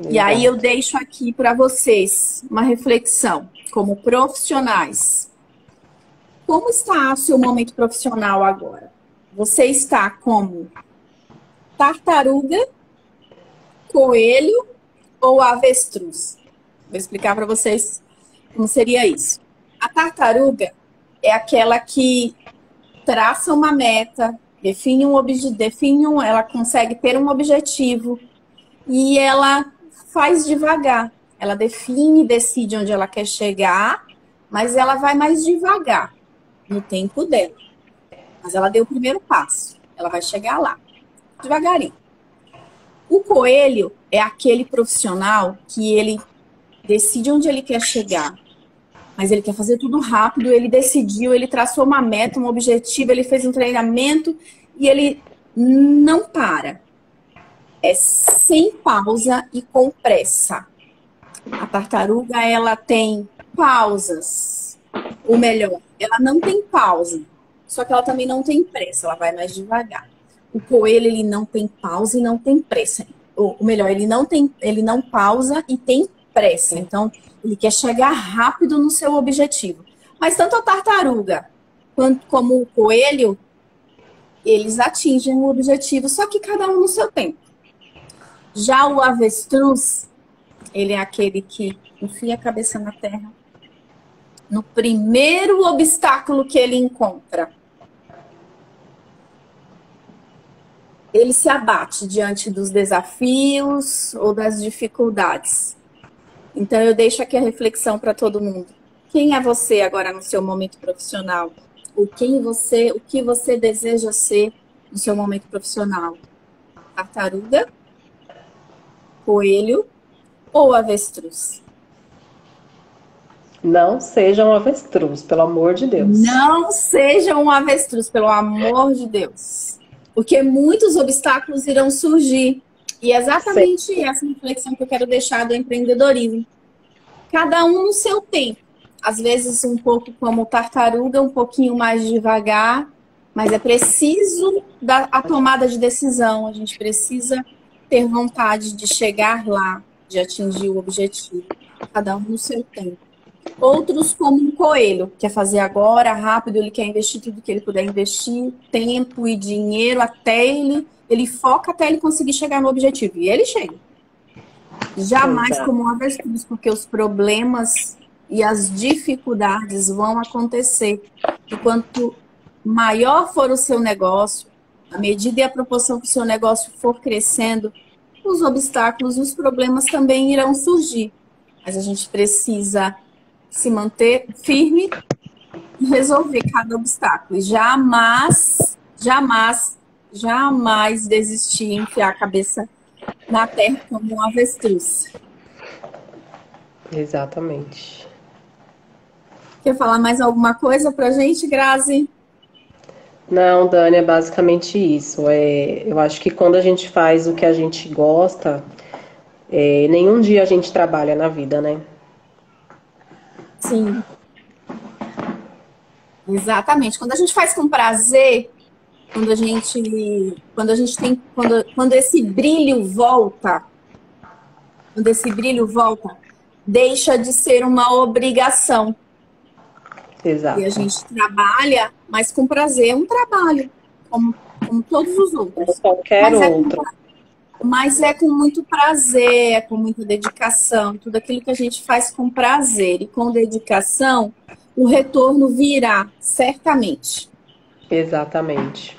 E aí eu deixo aqui para vocês uma reflexão, como profissionais. Como está o seu momento profissional agora? Você está como tartaruga, coelho ou avestruz? Vou explicar para vocês como seria isso. A tartaruga é aquela que traça uma meta, ela consegue ter um objetivo e ela faz devagar. Ela define, decide onde ela quer chegar, mas ela vai mais devagar no tempo dela. Mas ela deu o primeiro passo. Ela vai chegar lá, devagarinho. O coelho é aquele profissional que ele decide onde ele quer chegar, mas ele quer fazer tudo rápido, ele decidiu, ele traçou uma meta, um objetivo, ele fez um treinamento e ele não para. É sem pausa e com pressa. A tartaruga, ela tem pausas. Ou melhor, ela não tem pausa, só que ela também não tem pressa, ela vai mais devagar. O coelho, ele não tem pausa e não tem pressa. Ou melhor, ele não pausa e tem pressa. Então, ele quer chegar rápido no seu objetivo. Mas tanto a tartaruga como o coelho, eles atingem o objetivo, só que cada um no seu tempo. Já o avestruz, ele é aquele que enfia a cabeça na terra no primeiro obstáculo que ele encontra. Ele se abate diante dos desafios ou das dificuldades. Então, eu deixo aqui a reflexão para todo mundo. Quem é você agora no seu momento profissional? O que você deseja ser no seu momento profissional? Tartaruga, coelho ou avestruz? Não seja um avestruz, pelo amor de Deus. Não seja um avestruz, pelo amor de Deus. Porque muitos obstáculos irão surgir. E é exatamente essa reflexão que eu quero deixar do empreendedorismo. Cada um no seu tempo. Às vezes um pouco como tartaruga, um pouquinho mais devagar. Mas é preciso a tomada de decisão. A gente precisa ter vontade de chegar lá, de atingir o objetivo. Cada um no seu tempo. Outros como um coelho, quer fazer agora, rápido, ele quer investir tudo que ele puder investir, tempo e dinheiro até ele ele foca até ele conseguir chegar no objetivo. E ele chega. Jamais como um avestruz, porque os problemas e as dificuldades vão acontecer. E quanto maior for o seu negócio, à medida e a proporção que o seu negócio for crescendo, os obstáculos, os problemas também irão surgir. Mas a gente precisa se manter firme e resolver cada obstáculo. E jamais, jamais, jamais desistir e enfiar a cabeça na terra como um avestruz. Exatamente. Quer falar mais alguma coisa pra gente, Grazi? Não, Dani, é basicamente isso. Eu acho que quando a gente faz o que a gente gosta, nenhum dia a gente trabalha na vida, né? Sim. Exatamente. Quando a gente faz com prazer, quando esse brilho volta, deixa de ser uma obrigação. Exato. E a gente trabalha, mas com prazer, é um trabalho, como todos os outros. Como qualquer outro. Mas é com muito prazer, é com muita dedicação, tudo aquilo que a gente faz com prazer e com dedicação, o retorno virá, certamente. Exatamente.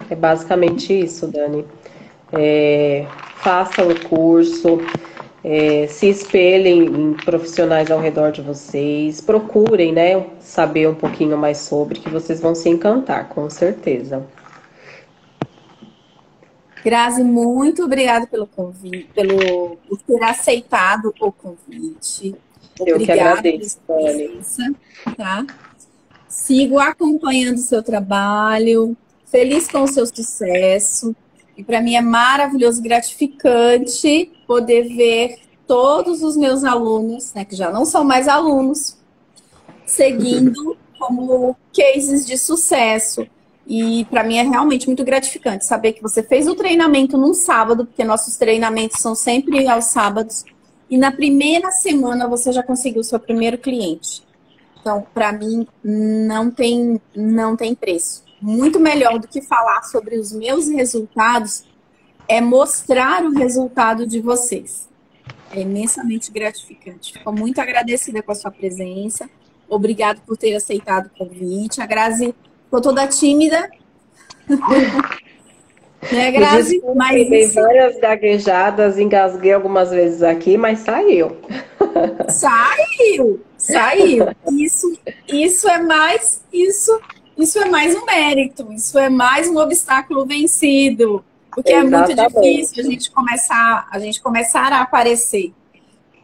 É basicamente isso, Dani. Façam o curso, se espelhem em profissionais ao redor de vocês, procurem, né, saber um pouquinho mais sobre, que vocês vão se encantar, com certeza. Grazi, muito obrigada pelo convite, por ter aceitado o convite. Eu que agradeço, Dani. Tá? Sigo acompanhando o seu trabalho, feliz com o seu sucesso. E para mim é maravilhoso, gratificante poder ver todos os meus alunos, né, que já não são mais alunos, seguindo como cases de sucesso. E para mim é realmente muito gratificante saber que você fez o treinamento num sábado, porque nossos treinamentos são sempre aos sábados, e na primeira semana você já conseguiu o seu primeiro cliente. Então, para mim, não tem preço. Muito melhor do que falar sobre os meus resultados é mostrar o resultado de vocês. É imensamente gratificante. Fico muito agradecida com a sua presença. Obrigada por ter aceitado o convite. A Grazi ficou toda tímida. Né, Grazi? Desculpa, mas dei várias gaguejadas, engasguei algumas vezes aqui, mas saiu. Saiu. Isso é mais um mérito, isso é mais um obstáculo vencido, porque Exatamente. É muito difícil a gente começar a aparecer.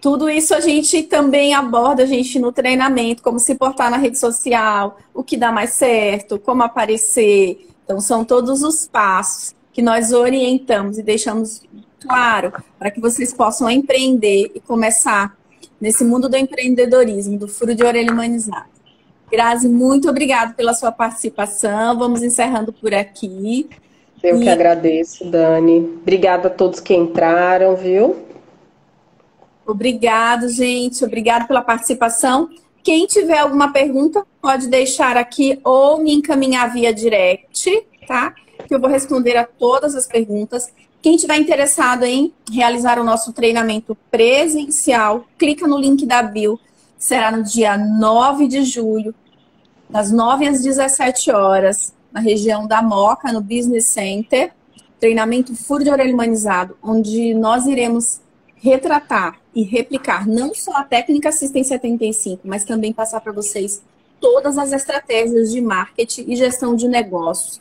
Tudo isso a gente também aborda, no treinamento, como se portar na rede social, o que dá mais certo, como aparecer. Então, são todos os passos que nós orientamos e deixamos claro para que vocês possam empreender e começar nesse mundo do empreendedorismo, do furo de orelha humanizado. Grazi, muito obrigada pela sua participação. Vamos encerrando por aqui. Eu que agradeço, Dani. Obrigada a todos que entraram, viu? Obrigado, gente. Obrigado pela participação. Quem tiver alguma pergunta, pode deixar aqui ou me encaminhar via direct, tá? Que eu vou responder a todas as perguntas. Quem estiver interessado em realizar o nosso treinamento presencial, clica no link da bio. Será no dia 9 de julho, das 9 às 17 horas, na região da Moca, no Business Center. Treinamento Furo de Orelha Humanizado, onde nós iremos retratar e replicar não só a técnica Assistência 75, mas também passar para vocês todas as estratégias de marketing e gestão de negócios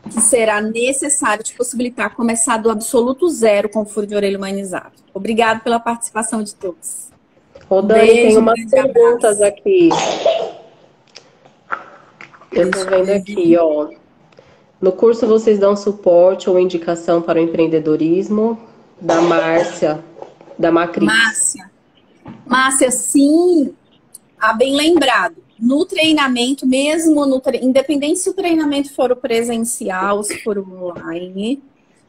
que será necessário te possibilitar começar do absoluto zero com o Furo de Orelha Humanizado. Obrigado pela participação de todos. Ô, Dani, tem umas perguntas aqui. Eu tô vendo aqui, ó. No curso vocês dão suporte ou indicação para o empreendedorismo? Da Márcia, da Macris. Márcia, sim. Bem lembrado. No treinamento, independente se o treinamento for presencial, se for online,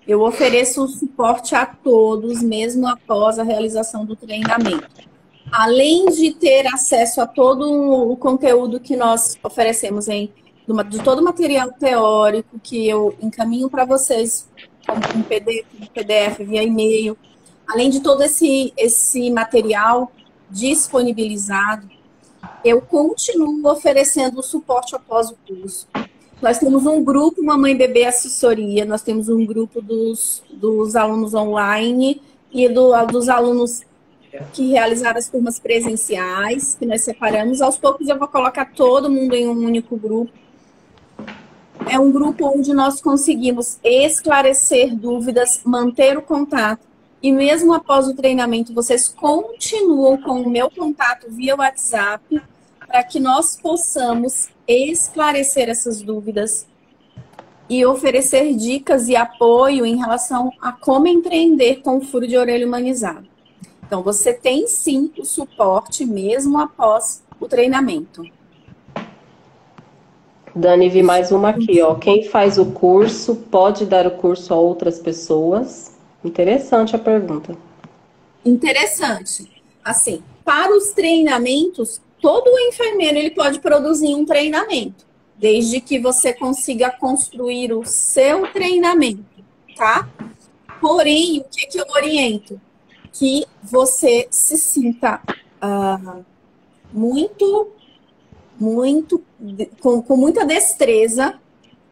eu ofereço o suporte a todos, mesmo após a realização do treinamento. Além de ter acesso a todo o conteúdo que nós oferecemos em de todo o material teórico que eu encaminho para vocês como um PDF via e-mail, além de todo esse material disponibilizado, eu continuo oferecendo o suporte após o curso. Nós temos um grupo Mamãe Bebê Assessoria, nós temos um grupo dos alunos online e dos alunos que realizaram as turmas presenciais, que nós separamos. Aos poucos eu vou colocar todo mundo em um único grupo. É um grupo onde nós conseguimos esclarecer dúvidas, manter o contato. E mesmo após o treinamento, vocês continuam com o meu contato via WhatsApp para que nós possamos esclarecer essas dúvidas e oferecer dicas e apoio em relação a como empreender com o furo de orelha humanizado. Então, você tem sim o suporte mesmo após o treinamento. Dani, vi mais uma aqui, ó. Quem faz o curso pode dar o curso a outras pessoas? Interessante a pergunta. Interessante. Assim, para os treinamentos, todo enfermeiro ele pode produzir um treinamento, desde que você consiga construir o seu treinamento, tá? Porém, o que eu oriento? Que você se sinta com muita destreza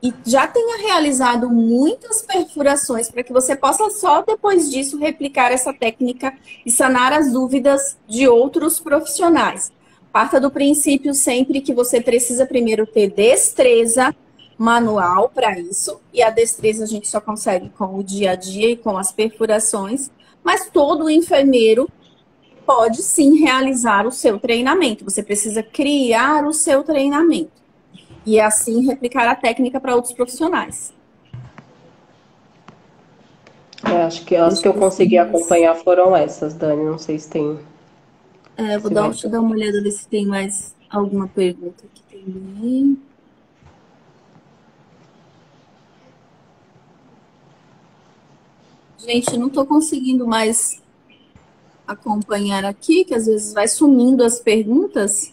e já tenha realizado muitas perfurações para que você possa só depois disso replicar essa técnica e sanar as dúvidas de outros profissionais. Parta do princípio sempre que você precisa primeiro ter destreza manual para isso, e a destreza a gente só consegue com o dia a dia e com as perfurações, mas todo enfermeiro pode sim realizar o seu treinamento. Você precisa criar o seu treinamento e assim replicar a técnica para outros profissionais. Acho que as que eu consegui acompanhar foram essas, Dani. Não sei se tem. Deixa eu dar uma olhada ver se tem mais alguma pergunta aqui também. Gente, não estou conseguindo mais acompanhar aqui, que às vezes vai sumindo as perguntas.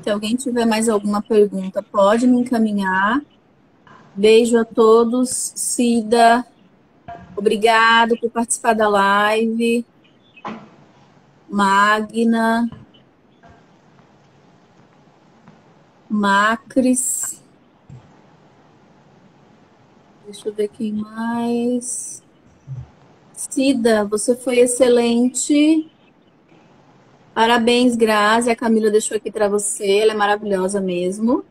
Se alguém tiver mais alguma pergunta, pode me encaminhar. Beijo a todos. Cida, obrigado por participar da live. Magna. Macris. Deixa eu ver quem mais. Cida, você foi excelente. Parabéns, Grazi. A Camila deixou aqui para você. Ela é maravilhosa mesmo.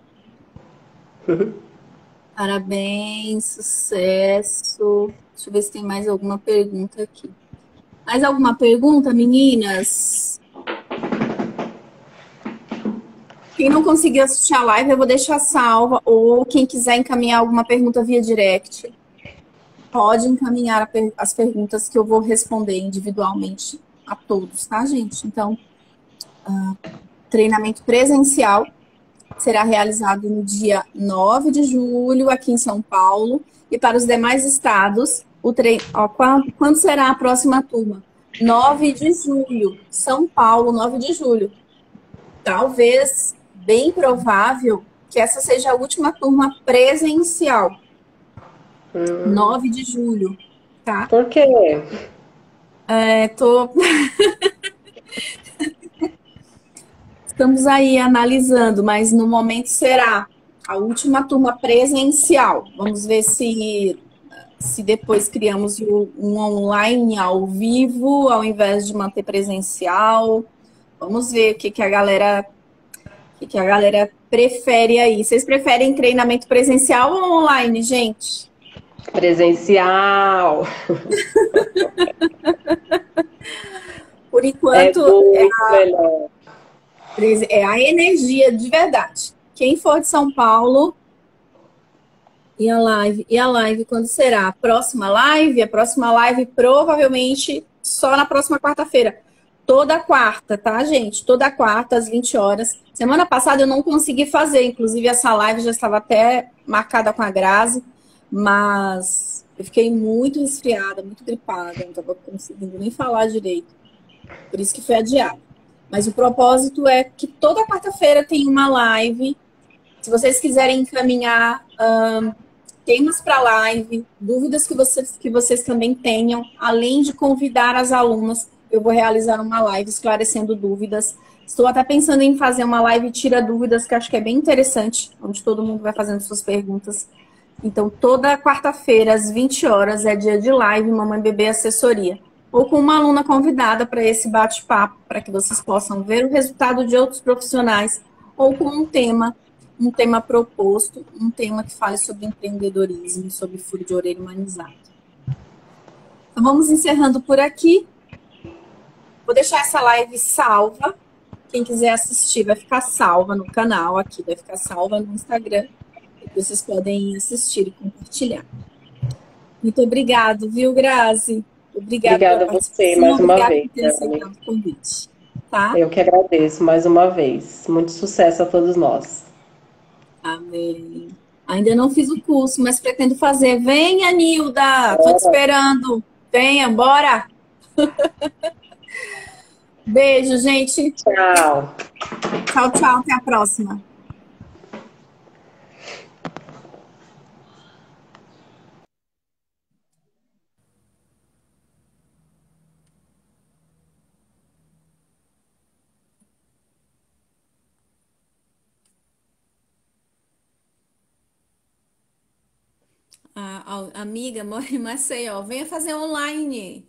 Parabéns, sucesso. Deixa eu ver se tem mais alguma pergunta aqui. Mais alguma pergunta, meninas? Quem não conseguiu assistir a live, eu vou deixar salva. Ou quem quiser encaminhar alguma pergunta via direct, pode encaminhar as perguntas que eu vou responder individualmente a todos, tá, gente? Então, treinamento presencial será realizado no dia 9 de julho, aqui em São Paulo. E para os demais estados, quando será a próxima turma? 9 de julho, São Paulo, 9 de julho. Talvez, bem provável, que essa seja a última turma presencial. 9 de julho, tá? Por quê? Estamos aí analisando, mas no momento será a última turma presencial. Vamos ver se depois criamos um online ao vivo, ao invés de manter presencial. Vamos ver o que a galera prefere aí. Vocês preferem treinamento presencial ou online, gente? Presencial. Por enquanto, é a energia de verdade. Quem for de São Paulo, e a live quando será? A próxima live provavelmente só na próxima quarta-feira. Toda quarta, tá, gente? Toda quarta, às 20 horas. Semana passada eu não consegui fazer, inclusive essa live já estava até marcada com a Grazi, mas eu fiquei muito resfriada, muito gripada, não estava conseguindo nem falar direito. Por isso que foi adiado. Mas o propósito é que toda quarta-feira tem uma live. Se vocês quiserem encaminhar temas para live, dúvidas que vocês também tenham, além de convidar as alunas, eu vou realizar uma live esclarecendo dúvidas. Estou até pensando em fazer uma live tira dúvidas, que acho que é bem interessante, onde todo mundo vai fazendo suas perguntas. Então, toda quarta-feira, às 20 horas, é dia de live Mamãe Bebê Assessoria. Ou com uma aluna convidada para esse bate-papo, para que vocês possam ver o resultado de outros profissionais, ou com um tema proposto, um tema que fale sobre empreendedorismo, sobre furo de orelha humanizado. Então, vamos encerrando por aqui. Vou deixar essa live salva. Quem quiser assistir vai ficar salva no canal aqui, vai ficar salva no Instagram. Vocês podem assistir e compartilhar. Muito obrigado, viu, Grazi? Obrigada pela Obrigada a você participação, mais uma obrigada vez, por ter Melanie. aceitado o convite. Tá? Eu que agradeço mais uma vez. Muito sucesso a todos nós. Amém. Ainda não fiz o curso, mas pretendo fazer. Venha, Nilda! Tô te esperando. Venha, bora! Beijo, gente. Tchau. Tchau, tchau. Até a próxima. A amiga mora em Maceió. Venha fazer online.